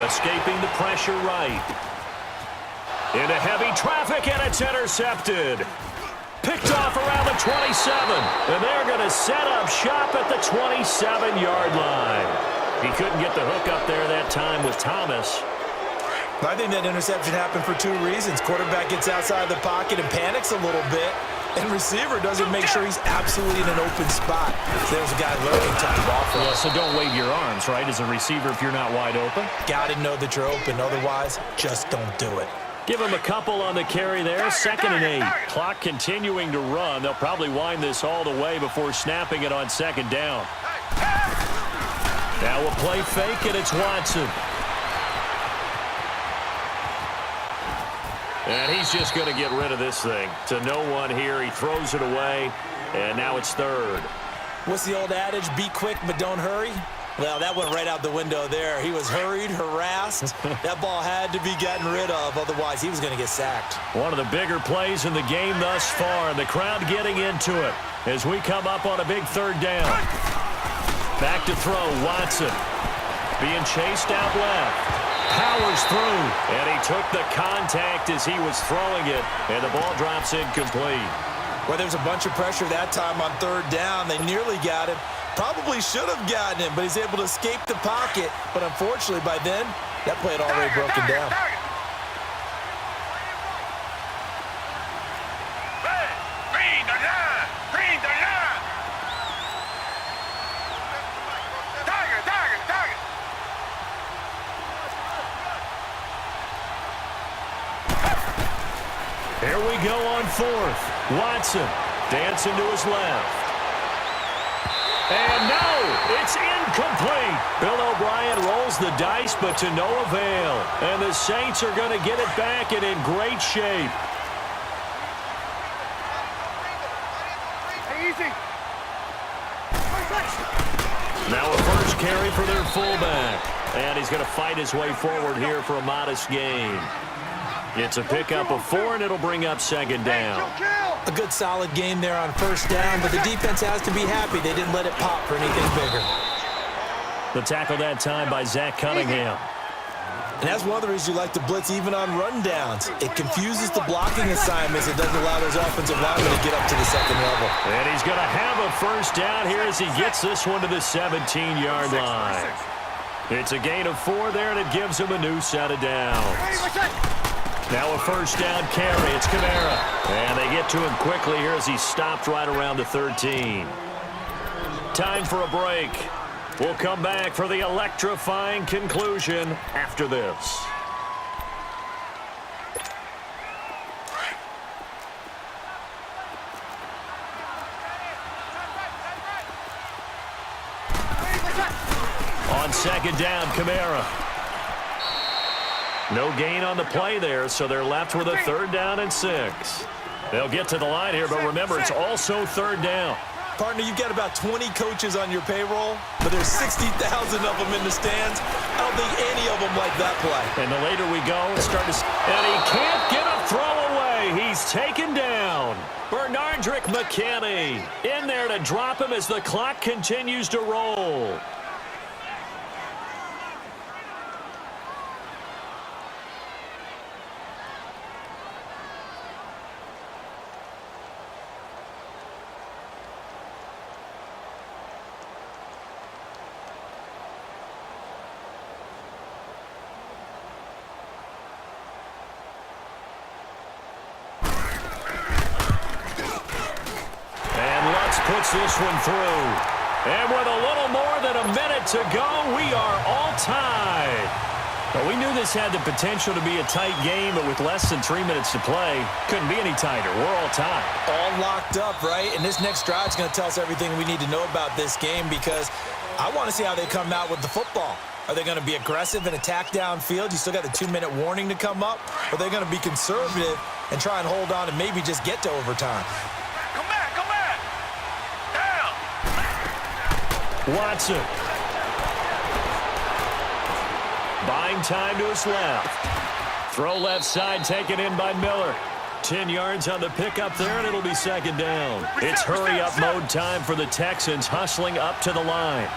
Escaping the pressure right. Into heavy traffic, and it's intercepted. Picked off around the 27, and they're going to set up shop at the 27-yard line. He couldn't get the hook up there that time with Thomas. I think that interception happened for two reasons. Quarterback gets outside the pocket and panics a little bit, and receiver doesn't make sure he's absolutely in an open spot. So there's a guy lurking, took the ball from him. Yeah, so don't wave your arms, right, as a receiver if you're not wide open. Got to know that you're open. Otherwise, just don't do it. Give him a couple on the carry there. 2nd and 8. Clock continuing to run. They'll probably wind this all the way before snapping it on 2nd down. Now we'll play fake, and it's Watson. And he's just going to get rid of this thing. To no one here. He throws it away, and now it's 3rd. What's the old adage? Be quick, but don't hurry. Well, that went right out the window there. He was hurried, harassed. That ball had to be gotten rid of. Otherwise, he was going to get sacked. One of the bigger plays in the game thus far. The crowd getting into it as we come up on a big 3rd down. Back to throw, Watson. Being chased out left. Powers through. And he took the contact as he was throwing it. And the ball drops incomplete. Well, there's a bunch of pressure that time on 3rd down. They nearly got him. Probably should have gotten him, but he's able to escape the pocket. But unfortunately, by then, that play had already broken down. Here we go on 4th. Watson dancing to his left. And no, it's incomplete. Bill O'Brien rolls the dice, but to no avail. And the Saints are going to get it back and in great shape. Now a first carry for their fullback. And he's going to fight his way forward here for a modest gain. It's a pickup of 4, and it'll bring up 2nd down. A good solid game there on 1st down, but the defense has to be happy they didn't let it pop for anything bigger. The tackle that time by Zach Cunningham. And that's one of the reasons you like to blitz even on rundowns. It confuses the blocking assignments. It doesn't allow those offensive linemen to get up to the 2nd level. And he's going to have a first down here as he gets this one to the 17-yard line. It's a gain of 4 there, and it gives him a new set of downs. Now a first down carry. It's Kamara. And they get to him quickly here as he's stopped right around the 13. Time for a break. We'll come back for the electrifying conclusion after this. On 2nd down, Kamara. No gain on the play there, so they're left with a 3rd down and 6. They'll get to the line here, but remember, it's also 3rd down. Partner, you've got about 20 coaches on your payroll, but there's 60,000 of them in the stands. I don't think any of them like that play. And the later we go, it's starting to... And he can't get a throw away. He's taken down. Bernardrick McKinney in there to drop him as the clock continues to roll. Puts this one through. And with a little more than a minute to go, we are all tied. Well, we knew this had the potential to be a tight game, but with less than 3 minutes to play, couldn't be any tighter. We're all tied. All locked up, right? And this next drive is going to tell us everything we need to know about this game because I want to see how they come out with the football. Are they going to be aggressive and attack downfield? You still got the 2-minute warning to come up. Or are they going to be conservative and try and hold on and maybe just get to overtime? Watson. Buying time to his left. Throw left side taken in by Miller. 10 yards on the pickup there, and it'll be 2nd down. It's hurry-up mode time for the Texans hustling up to the line.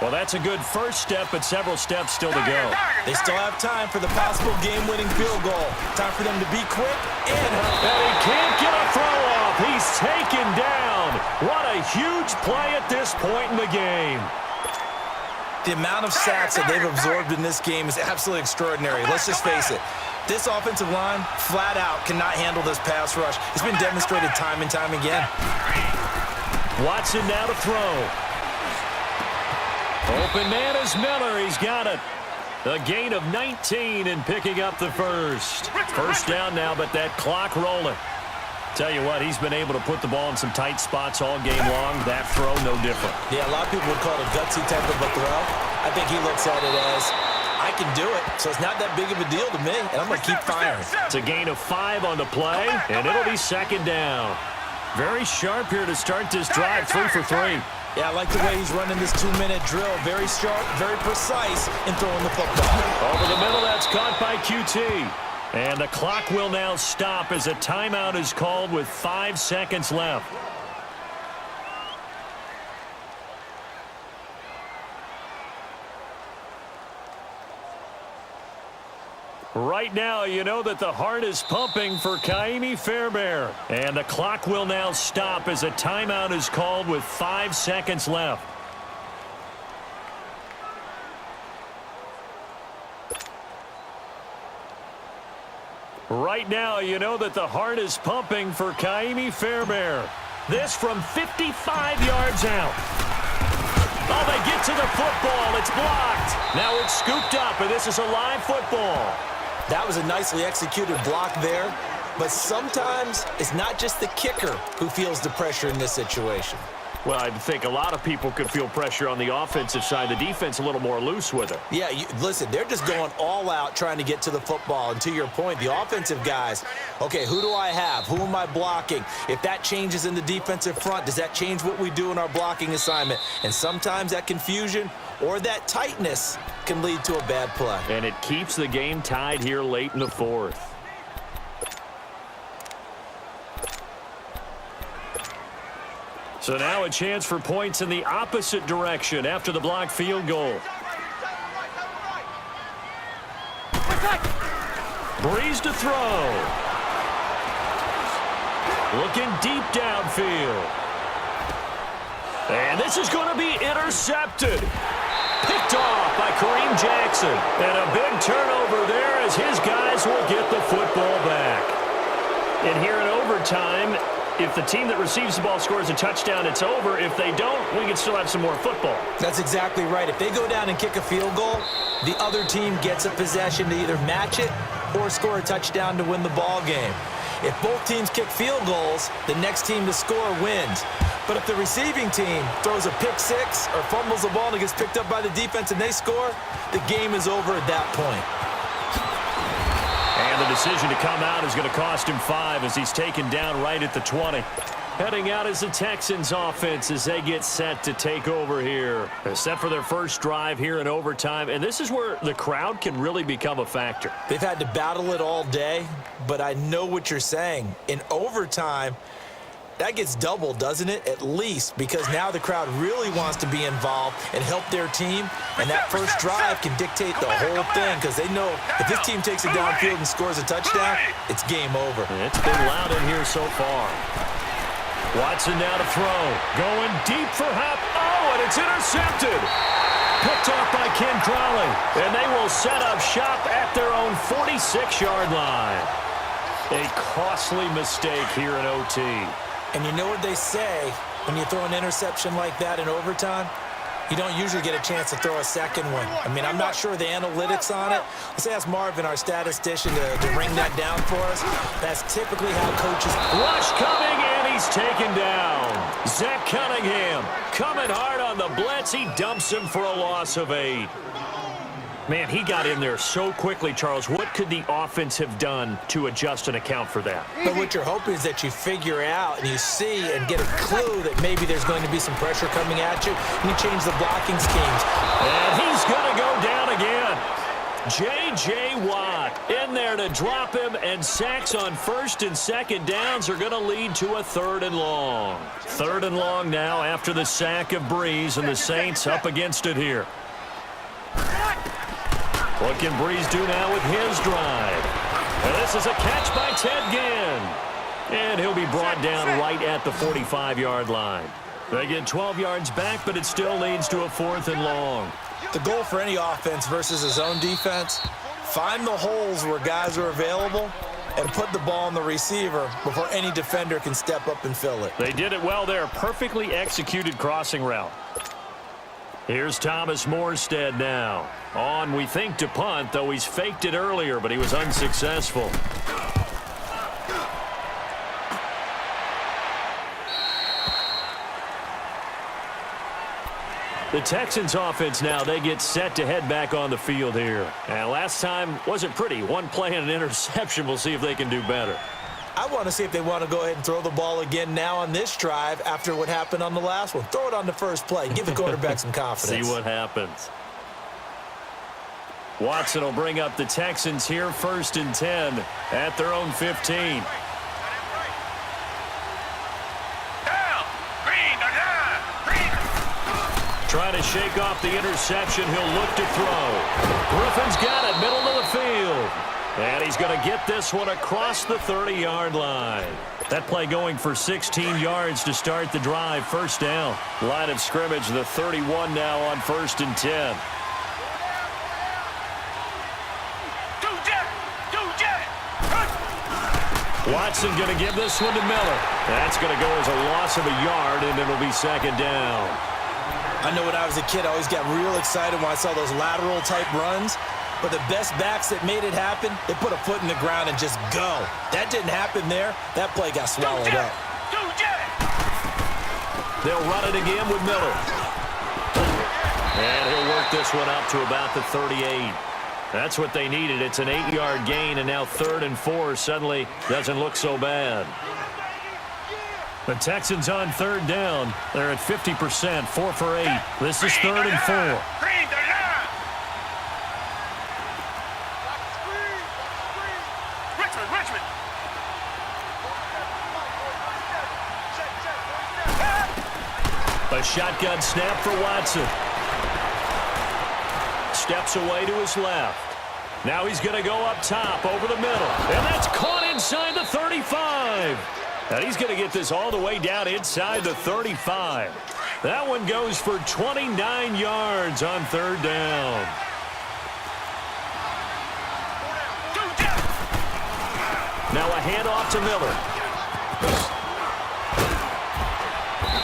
Well, that's a good first step, but several steps still to go. They still have time for the possible game-winning field goal. Time for them to be quick and hurry. And he can't get a throw off. He's taken down. What a huge play at this point in the game. The amount of sacks that they've absorbed in this game is absolutely extraordinary. Let's just face it. This offensive line, flat out, cannot handle this pass rush. It's been demonstrated time and time again. Watson now to throw. Open man is Miller. He's got it. A gain of 19 and picking up the first. First down now, but that clock rolling. Tell you what, he's been able to put the ball in some tight spots all game long. That throw, no different. Yeah, a lot of people would call it a gutsy type of a throw. I think he looks at it as, I can do it, so it's not that big of a deal to me, and I'm going to keep firing. It's a gain of 5 on the play, and it'll be second down. Very sharp here to start this drive, 3 for 3. Yeah, I like the way he's running this 2-minute drill. Very sharp, very precise in throwing the football. Over the middle, that's caught by QT. And the clock will now stop as a timeout is called with 5 seconds left. Right now, you know that the heart is pumping for Kaimi Fairbairn. And the clock will now stop as a timeout is called with 5 seconds left. Right now, you know that the heart is pumping for Kaimi Fairbairn. This from 55 yards out. Oh, they get to the football. It's blocked. Now it's scooped up, and this is a live football. That was a nicely executed block there, but sometimes it's not just the kicker who feels the pressure in this situation. Well, I think a lot of people could feel pressure on the offensive side. The defense a little more loose with it. Yeah, listen, they're just going all out trying to get to the football. And to your point, the offensive guys, okay, who do I have? Who am I blocking? If that changes in the defensive front, does that change what we do in our blocking assignment? And sometimes that confusion or that tightness can lead to a bad play. And it keeps the game tied here late in the fourth. So now a chance for points in the opposite direction after the blocked field goal. Breeze to throw. Looking deep downfield. And this is going to be intercepted. Picked off by Kareem Jackson. And a big turnover there as his guys will get the football back. And here in overtime, if the team that receives the ball scores a touchdown, it's over. If they don't, we can still have some more football. That's exactly right. If they go down and kick a field goal, the other team gets a possession to either match it or score a touchdown to win the ball game. If both teams kick field goals, the next team to score wins. But if the receiving team throws a pick six or fumbles the ball and it gets picked up by the defense and they score, the game is over at that point. And the decision to come out is going to cost him 5 as he's taken down right at the 20. Heading out is the Texans offense as they get set to take over here. They're set for their first drive here in overtime, and this is where the crowd can really become a factor. They've had to battle it all day, but I know what you're saying. In overtime, that gets doubled, doesn't it? At least, because now the crowd really wants to be involved and help their team, and that first drive can dictate the whole thing because they know if this team takes it downfield and scores a touchdown, it's game over. And it's been loud in here so far. Watson now to throw. Going deep for Hop. Oh, and it's intercepted. Picked off by Ken Crowley. And they will set up shop at their own 46-yard line. A costly mistake here in OT. And you know what they say when you throw an interception like that in overtime? You don't usually get a chance to throw a second one. I mean, I'm not sure of the analytics on it. Let's ask Marvin, our statistician, to bring that down for us. That's typically how coaches... Rush coming, and he's taken down. Zach Cunningham coming hard on the blitz. He dumps him for a loss of 8. Man, he got in there so quickly, Charles. What could the offense have done to adjust and account for that? But what you're hoping is that you figure out and you see and get a clue that maybe there's going to be some pressure coming at you, and you change the blocking schemes. And he's going to go down again. J.J. Watt in there to drop him, and sacks on first and second downs are going to lead to a 3rd and long. 3rd and long now after the sack of Breeze, and the Saints up against it here. What can Breeze do now with his drive? And this is a catch by Ted Ginn. And he'll be brought down right at the 45-yard line. They get 12 yards back, but it still leads to a 4th and long. The goal for any offense versus his own defense, find the holes where guys are available and put the ball on the receiver before any defender can step up and fill it. They did it well there. Perfectly executed crossing route. Here's Thomas Morstead now. On, we think, to punt, though he's faked it earlier, but he was unsuccessful. The Texans offense now, they get set to head back on the field here. And last time wasn't pretty. One play and an interception. We'll see if they can do better. I want to see if they want to go ahead and throw the ball again now on this drive after what happened on the last one. Throw it on the first play. Give the quarterback some confidence. See what happens. Watson will bring up the Texans here, 1st and 10 at their own 15. Trying to shake off the interception. He'll look to throw. Griffin's got it, middle of the field. And he's going to get this one across the 30-yard line. That play going for 16 yards to start the drive. 1st down. Line of scrimmage, the 31 now on 1st and 10. Watson going to give this one to Miller. That's going to go as a loss of a yard, and it'll be 2nd down. I know when I was a kid, I always got real excited when I saw those lateral-type runs. But the best backs that made it happen, they put a foot in the ground and just go. That didn't happen there. That play got swallowed up. They'll run it again with Miller. And he'll work this one up to about the 38. That's what they needed. It's an 8-yard gain, and now 3rd and 4 suddenly doesn't look so bad. The Texans on 3rd down. They're at 50%, 4 for 8. This is 3rd and 4. A shotgun snap for Watson. Steps away to his left. Now he's going to go up top over the middle. And that's caught inside the 35. And he's going to get this all the way down inside the 35. That one goes for 29 yards on 3rd down. Now a handoff to Miller.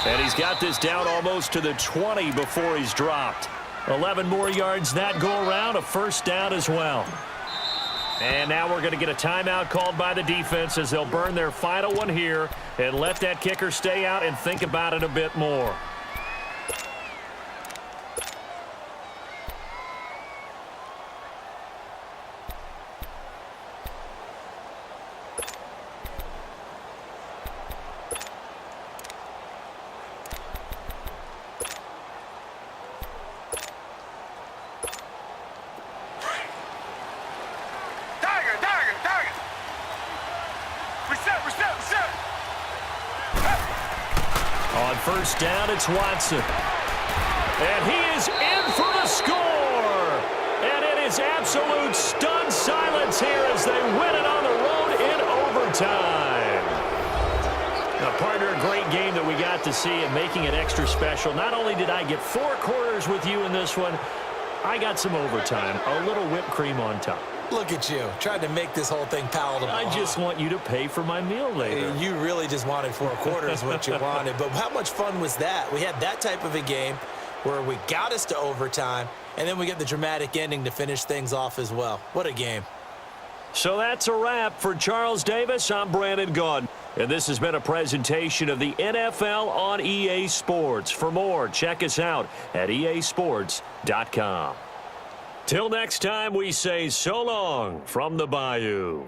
And he's got this down almost to the 20 before he's dropped. 11 more yards that go around, a 1st down as well. And now we're going to get a timeout called by the defense as they'll burn their final one here and let that kicker stay out and think about it a bit more. On 1st down, it's Watson. And he is in for the score. And it is absolute stunned silence here as they win it on the road in overtime. Now, partner, a great game that we got to see and making it extra special. Not only did I get 4 quarters with you in this one, I got some overtime, a little whipped cream on top. Look at you, trying to make this whole thing palatable. I just want you to pay for my meal later. You really just wanted 4 quarters what you wanted. But how much fun was that? We had that type of a game where we got us to overtime, and then we get the dramatic ending to finish things off as well. What a game. So that's a wrap. For Charles Davis, I'm Brandon Gaudin. And this has been a presentation of the NFL on EA Sports. For more, check us out at easports.com. Till next time, we say so long from the Bayou.